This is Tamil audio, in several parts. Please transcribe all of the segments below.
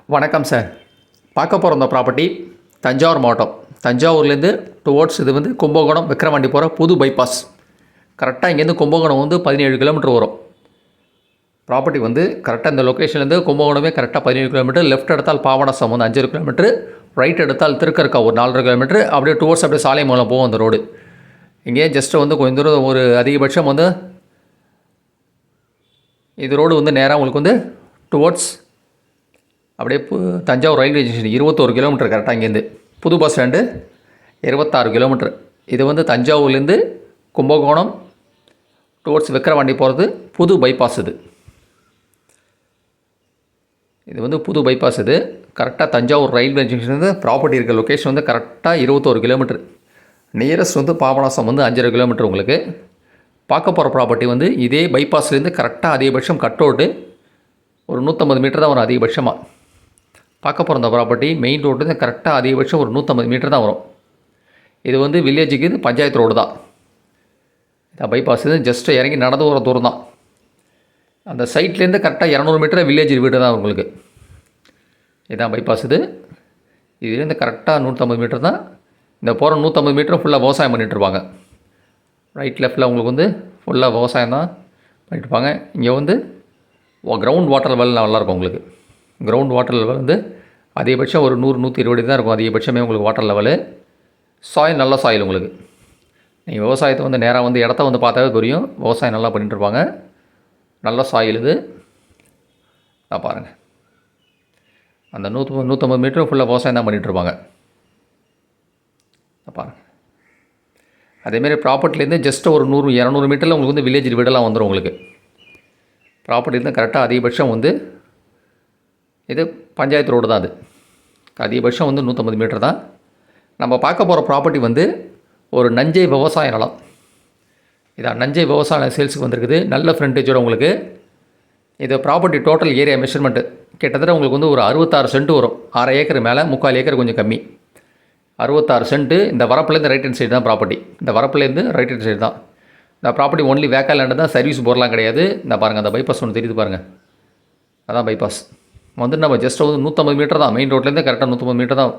வணக்கம் சார். பார்க்க போகிற இந்த ப்ராப்பர்ட்டி தஞ்சாவூர் மாவட்டம். தஞ்சாவூர்லேருந்து டுவோர்ட்ஸ் இது வந்து கும்பகோணம் விக்கிரவாண்டி போகிற புது பைபாஸ். கரெக்டாக இங்கேருந்து கும்பகோணம் வந்து 17 கிலோமீட்டர் வரும். ப்ராப்பர்ட்டி வந்து கரெக்டாக இந்த லொக்கேஷன்லேருந்து கும்பகோணமே கரெக்டாக 17 கிலோமீட்டர். லெஃப்ட் எடுத்தால் பாபநாசம் வந்து 5 கிலோமீட்டர், ரைட் எடுத்தால் திருக்கற்கா ஒரு 4.5 கிலோமீட்டர். அப்படியே டுவோர்ட்ஸ் அப்படியே சாலை மூலம் போகும் அந்த ரோடு. இங்கே ஜஸ்ட்டு வந்து கொஞ்சம் தூரம் ஒரு அதிகபட்சம் வந்து இது ரோடு வந்து நேராக உங்களுக்கு வந்து டுவோர்ட்ஸ் அப்படியே தஞ்சாவூர் ரயில்வே ஸ்டேஷன் 21 கிலோமீட்டர். கரெக்டாக இங்கேருந்து புது பஸ் ஸ்டாண்டு 26 கிலோமீட்டர். இது வந்து தஞ்சாவூர்லேருந்து கும்பகோணம் டுவோர்ட்ஸ் விக்கிரவாண்டி போகிறது புது பைபாஸ். இது வந்து புது பைபாஸ். இது கரெக்டாக தஞ்சாவூர் ரயில்வே ஸ்டேஷன்லேருந்து ப்ராப்பர்ட்டி இருக்கிற லொக்கேஷன் வந்து கரெக்டாக 21 கிலோமீட்டர். நியரஸ்ட் வந்து பாபநாசம் வந்து 5.5 கிலோமீட்டர். உங்களுக்கு பார்க்க போகிற ப்ராப்பர்ட்டி வந்து இதே பைபாஸ்லேருந்து கரெக்டாக அதிகபட்சம் கட் ரோடு ஒரு 150 மீட்டர் தான் வரும் அதிகபட்சமாக. பார்க்க போகிற இந்த ப்ராப்பர்ட்டி மெயின் ரோடு கரெக்டாக அதிகபட்சம் ஒரு 150 மீட்டர் தான் வரும். இது வந்து வில்லேஜுக்கு இது பஞ்சாயத்து ரோடு தான். இதான் பைபாஸ். இது ஜஸ்ட்டு இறங்கி நடந்து வர தூரம் தான். அந்த சைட்லேருந்து கரெக்டாக 200 மீட்டர் வில்லேஜ் வீடு தான் உங்களுக்கு. இதுதான் பைபாஸ். இதுலேருந்து கரெக்டாக 150 மீட்டர் தான். இந்த போகிற 150 மீட்டரும் ஃபுல்லாக விவசாயம் பண்ணிகிட்ருப்பாங்க. ரைட் லெஃப்ட்டில் உங்களுக்கு வந்து ஃபுல்லாக விவசாயம் தான் பண்ணிட்டுருப்பாங்க. இங்கே வந்து கிரவுண்ட் வாட்டர் லெவல் நல்லாயிருக்கும் உங்களுக்கு. கிரவுண்ட் வாட்டர் லெவல் வந்து அதிகபட்சம் ஒரு 100-120 தான் இருக்கும் அதிகபட்சமே உங்களுக்கு வாட்டர் லெவலு. சாயில் நல்ல சாயில் உங்களுக்கு. நீங்கள் விவசாயத்தை வந்து நேராக வந்து இடத்த வந்து பார்த்தாவே புரியும். விவசாயம் நல்லா பண்ணிட்டுருப்பாங்க. நல்ல சாயில் இது. நான் பாருங்கள், அந்த 150 மீட்டரும் ஃபுல்லாக விவசாயம் தான் பண்ணிகிட்ருப்பாங்க. பாருங்கள், அதேமாரி ப்ராப்பர்ட்டிலேருந்து ஜஸ்ட்டு ஒரு 100-200 மீட்டரில் உங்களுக்கு வந்து வில்லேஜ் வீடெல்லாம் வந்துடும் உங்களுக்கு. ப்ராப்பர்ட்டிலேருந்து கரெக்டாக அதிகபட்சம் வந்து இது பஞ்சாயத்து ரோடு தான். அது அதிகபட்சம் வந்து 150 மீட்டர் தான். நம்ம பார்க்க போகிற ப்ராப்பர்ட்டி வந்து ஒரு நஞ்சை விவசாய நிலம். இதான் நஞ்சை விவசாய சேல்ஸுக்கு வந்திருக்குது. நல்ல ஃப்ரண்டேஜோடு உங்களுக்கு. இது ப்ராப்பர்ட்டி டோட்டல் ஏரியா மெஷர்மெண்ட்டு கிட்டத்தட்ட உங்களுக்கு வந்து ஒரு 66 சென்ட் வரும். 1/2 ஏக்கர் மேலே, 3/4 ஏக்கர் கொஞ்சம் கம்மி. 66 சென்ட்டு. இந்த வரப்புலேருந்து ரைட் ஹேண்ட் சைடு தான் ப்ராப்பர்ட்டி. இந்த வரப்புலேருந்து ரைட் ஹேண்ட் சைடு தான் இந்த ப்ராப்பர்ட்டி. ஒன்லி வேக்கா லேண்டு தான், சர்வீஸ் போர்லாம் கிடையாது. இந்த பாருங்கள், அந்த பைபாஸ் ஒன்று தெரியுது பாருங்கள், அதான் பைபாஸ். வந்து நம்ம ஜஸ்ட் வந்து 150 மீட்டர் தான். மெயின் ரோட்லேருந்து கரெக்டாக 150 மீட்டர் தான்.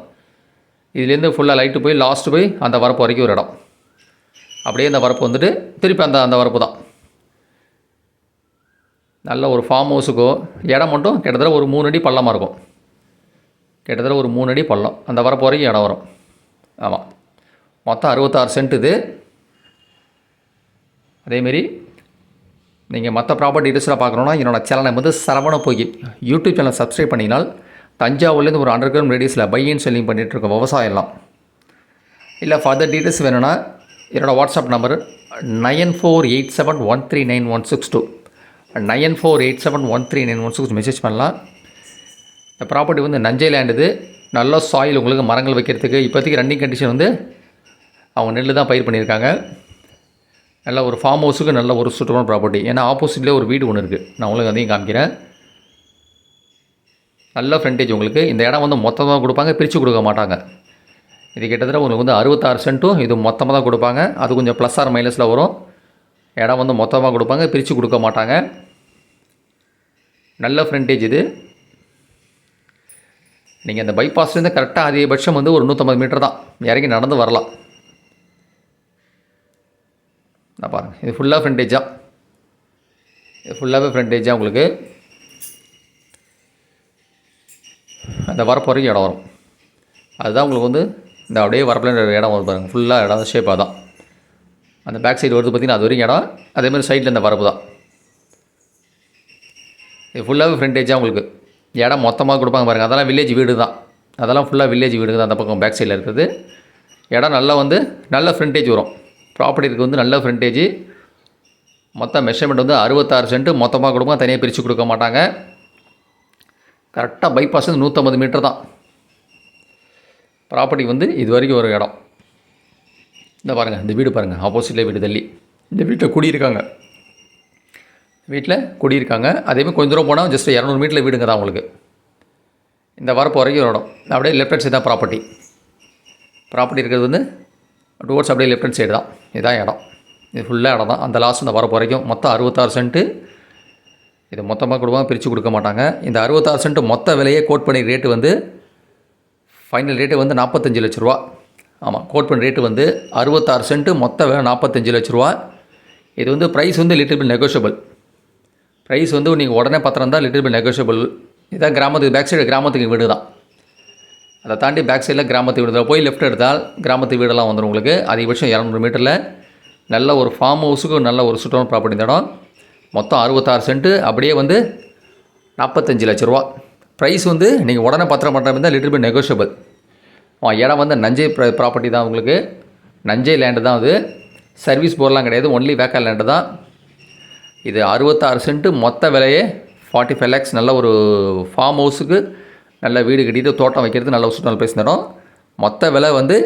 இதுலேருந்து ஃபுல்லாக லைட்டு போய் லாஸ்ட்டு போய் அந்த வரப்பு வரைக்கும் ஒரு இடம். அப்படியே அந்த வரப்பு வந்துட்டு திருப்பி அந்த வரப்பு தான். நல்ல ஒரு ஃபார்ம் ஹவுஸுக்கோ இடம் மட்டும் கிட்டத்தட்ட ஒரு 3 அடி பள்ளமாக இருக்கும். கிட்டத்தட்ட ஒரு 3 அடி பள்ளம். அந்த வரப்பு வரைக்கும் இடம் வரும். ஆமாம், மொத்தம் 66 சென்ட் இது. அதேமாரி நீங்கள் மற்ற ப்ராப்பர்ட்டி டீட்டெயில்ஸில் பார்க்கணுன்னா என்னோடய சேனலை வந்து சரவண போகி யூடியூப் சேனல் சப்ஸ்கிரைப் பண்ணினால் தஞ்சாவூர்லேருந்து ஒரு 100 கிலோமீட்டர் ரேடியஸில் பை அண்ட் செல்லிங் பண்ணிகிட்ருக்கோம் விவசாயம்லாம். இல்லை ஃபர்தர் டீட்டெயில்ஸ் வேணும்னா என்னோடய வாட்ஸ்அப் நம்பர் 9487139162 9487139162 மெசேஜ் பண்ணலாம். இந்த ப்ராப்பர்ட்டி வந்து நஞ்சை லேண்ட். இது நல்ல சாயில் உங்களுக்கு. மரங்கள் வைக்கிறதுக்கு இப்போதைக்கு ரன்னிங் கண்டிஷன் வந்து அவங்க நெல் தான் பயிர் பண்ணியிருக்காங்க. நல்ல ஒரு ஃபார்ம் ஹவுஸுக்கு நல்ல ஒரு சூட்டமான ப்ராப்பர்ட்டி. ஏன்னா ஆப்போசிட்லேயே ஒரு வீடு ஒன்று இருக்குது. நான் உங்களுக்கு அதையும் காமிக்கிறேன். நல்ல ஃப்ரண்டேஜ் உங்களுக்கு. இந்த இடம் வந்து மொத்தமாக கொடுப்பாங்க, பிரித்து கொடுக்க மாட்டாங்க. இது கிட்டத்தட்ட உங்களுக்கு வந்து 66 சென்ட்டும் இது மொத்தமாக தான் கொடுப்பாங்க. அது கொஞ்சம் ப்ளஸ் ஆர் மைனஸில் வரும். இடம் வந்து மொத்தமாக கொடுப்பாங்க, பிரித்து கொடுக்க மாட்டாங்க. நல்ல ஃப்ரண்டேஜ் இது. நீங்கள் இந்த பைபாஸ்லேருந்து கரெக்டாக அதிகபட்சம் வந்து ஒரு 150 மீட்டர் தான். இறங்கி நடந்து வரலாம். நான் பாருங்கள், இது ஃபுல்லாக ஃப்ரண்டேஜாக. இது ஃபுல்லாகவே ஃப்ரண்டேஜாக உங்களுக்கு. அந்த வரப்பு வரைக்கும் இடம் வரும். அதுதான் உங்களுக்கு வந்து இந்த அப்படியே வரப்பில் இடம் வரும் பாருங்கள். ஃபுல்லாக இடம் ஷேப்பாக தான். அந்த பேக் சைடு வருது பார்த்திங்கன்னா, அது வரைக்கும் இடம். அதேமாதிரி சைடில் இந்த வரப்பு தான். இது ஃபுல்லாகவே ஃப்ரண்டேஜாக உங்களுக்கு. இடம் மொத்தமாக கொடுப்பாங்க பாருங்கள். அதெல்லாம் வில்லேஜ் வீடு தான். அதெல்லாம் ஃபுல்லாக வில்லேஜ் வீடு தான். அந்த பக்கம் பேக் சைடில் இருக்குது இடம். நல்லா வந்து நல்ல ஃப்ரண்டேஜ் வரும். ப்ராப்பர்ட்டிக்கு வந்து நல்ல ஃப்ரண்டேஜ். மொத்த மெஷர்மெண்ட் வந்து 66 சென்ட்டு மொத்தமாக கொடுப்பாங்க, தனியாக பிரித்து கொடுக்க மாட்டாங்க. கரெக்டாக பைபாஸ் வந்து 150 மீட்டர் தான். ப்ராப்பர்ட்டி வந்து இது வரைக்கும் ஒரு இடம். இந்த பாருங்கள், இந்த வீடு பாருங்கள், ஆப்போசிட்டில் வீடு தள்ளி இந்த வீட்டில் குடியிருக்காங்க. அதேமாதிரி கொஞ்சம் தூரம் போனால் ஜஸ்ட் 200 மீட்டரில் வீடுங்க தான் உங்களுக்கு. இந்த வரப்பு வரைக்கும் ஒரு இடம். அப்படியே லெஃப்ட் ஹேண்ட் சைடு தான் ப்ராப்பர்ட்டி இருக்கிறது வந்து டுவோர்ட்ஸ் அப்படியே லெஃப்ட் ஹேண்ட் சைடு தான். இதுதான் இடம். இது ஃபுல்லாக இடம் தான். அந்த லாஸ்ட் இந்த வரப்பு வரைக்கும் மொத்தம் 66 சென்ட்டு. இது மொத்தமாக கொடுப்பாங்க, பிரித்து கொடுக்க மாட்டாங்க. இந்த 66 சென்ட் மொத்த விலையே கோட் பண்ணி ரேட்டு வந்து ஃபைனல் ரேட்டு வந்து 45 லட்ச ரூபா. ஆமாம், கோட் பண்ணி ரேட்டு வந்து 66 சென்ட் மொத்த விலை 45 லட்ச ரூபா. இது வந்து ப்ரைஸ் வந்து லிட்டில் பிட் நெகோஷியபிள். ப்ரைஸ் வந்து நீங்கள் உடனே பத்திரம் தான் லிட்டில் பிட் நெகோஷியபிள். இதான் கிராமத்துக்கு பேக் சைடு கிராமத்துக்கு வீடு தான். அதை தாண்டி பேக் சைடில் கிராமத்து வீடு போய் லெஃப்ட் எடுத்தால் கிராமத்து வீடெல்லாம் வந்துடும் உங்களுக்கு. அதிகபட்சம் 200 மீட்டரில் நல்ல ஒரு ஃபார்ம் ஹவுஸுக்கு நல்ல ஒரு சுற்றமான ப்ராப்பர்ட்டி இந்த இடம். மொத்தம் 66 சென்ட்டு, அப்படியே வந்து 45 லட்ச ரூபா. ப்ரைஸ் வந்து நீங்கள் உடனே பத்திரம் பண்ணுற மாதிரி தான் லிட்டில் பிட் நெகோஷியபிள். இடம் வந்து நஞ்சை ப்ராப்பர்ட்டி தான் உங்களுக்கு. நஞ்சை லேண்டு தான் அது. சர்வீஸ் போர்லாம் கிடையாது, ஒன்லி வேக்கல் லேண்டு தான். இது 66 சென்ட்டு மொத்த விலையே 45 lakhs. நல்ல ஒரு ஃபார்ம் ஹவுஸுக்கு நல்ல வீடு கட்டிட்டு தோட்டம் வைக்கிறது நல்ல ஒரு சுற்றுலா பேசின இடம். மொத்த விலை வந்து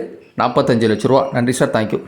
45 லட்ச ரூபா. நன்றி சார், தேங்க்யூ.